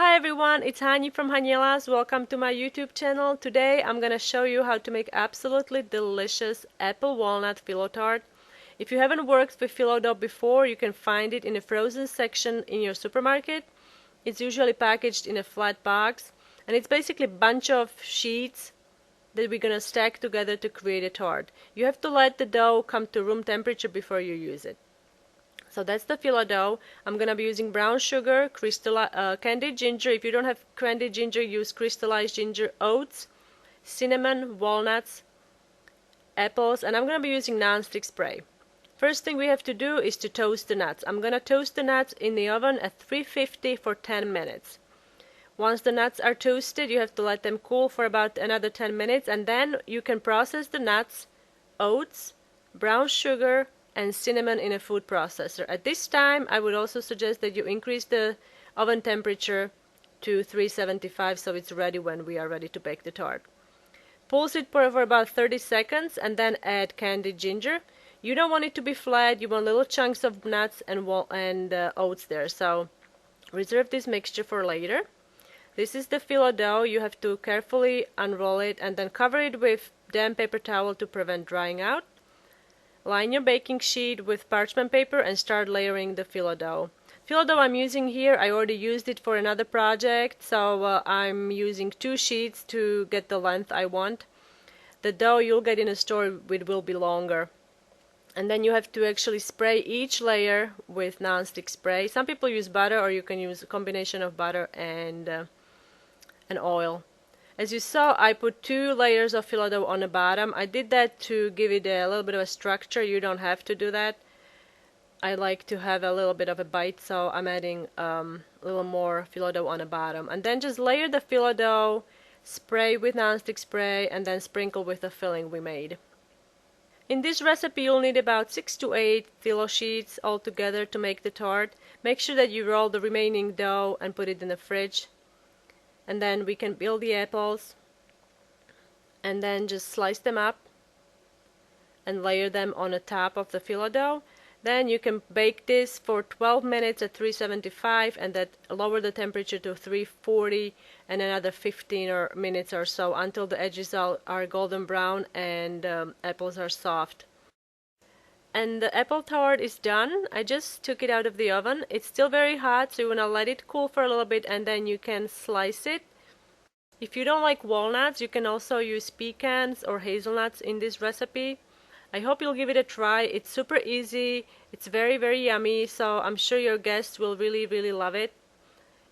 Hi everyone, it's Hani from Haniela's. Welcome to my YouTube channel. Today I'm gonna show you how to make absolutely delicious apple walnut phyllo tart. If you haven't worked with phyllo dough before, you can find it in the frozen section in your supermarket. It's usually packaged in a flat box, and it's basically a bunch of sheets that we're gonna stack together to create a tart. You have to let the dough come to room temperature before you use it. So that's the phyllo dough. I'm gonna be using brown sugar, candied ginger. If you don't have candied ginger, use crystallized ginger, oats, cinnamon, walnuts, apples, and I'm gonna be using nonstick spray. First thing we have to do is to toast the nuts. I'm gonna toast the nuts in the oven at 350 for 10 minutes. Once the nuts are toasted, you have to let them cool for about another 10 minutes, and then you can process the nuts, oats, brown sugar, and cinnamon in a food processor. At this time, I would also suggest that you increase the oven temperature to 375 so it's ready when we are ready to bake the tart. Pulse it for about 30 seconds and then add candied ginger. You don't want it to be flat, you want little chunks of nuts and oats there, so reserve this mixture for later. This is the phyllo dough. You have to carefully unroll it and then cover it with damp paper towel to prevent drying out. Line your baking sheet with parchment paper and start layering the phyllo dough. Phyllo dough I'm using here, I already used it for another project, so I'm using 2 sheets to get the length I want. The dough you'll get in a store, it will be longer. And then you have to actually spray each layer with nonstick spray. Some people use butter, or you can use a combination of butter and oil. As you saw, I put 2 layers of phyllo dough on the bottom. I did that to give it a little bit of a structure. You don't have to do that. I like to have a little bit of a bite, so I'm adding a little more phyllo dough on the bottom. And then just layer the phyllo dough, spray with nonstick spray, and then sprinkle with the filling we made. In this recipe, you'll need about 6 to 8 phyllo sheets altogether to make the tart. Make sure that you roll the remaining dough and put it in the fridge. And then we can peel the apples and then just slice them up and layer them on the top of the phyllo dough. Then you can bake this for 12 minutes at 375 and then lower the temperature to 340 and another 15 minutes or so until the edges are golden brown and apples are soft. And the apple tart is done. I just took it out of the oven. It's still very hot, so you want to let it cool for a little bit and then you can slice it. If you don't like walnuts, you can also use pecans or hazelnuts in this recipe. I hope you'll give it a try. It's super easy. It's very, very yummy, so I'm sure your guests will really, really love it.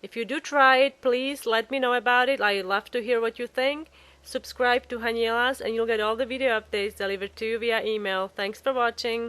If you do try it, please let me know about it. I love to hear what you think. Subscribe to Haniela's and you'll get all the video updates delivered to you via email. Thanks for watching.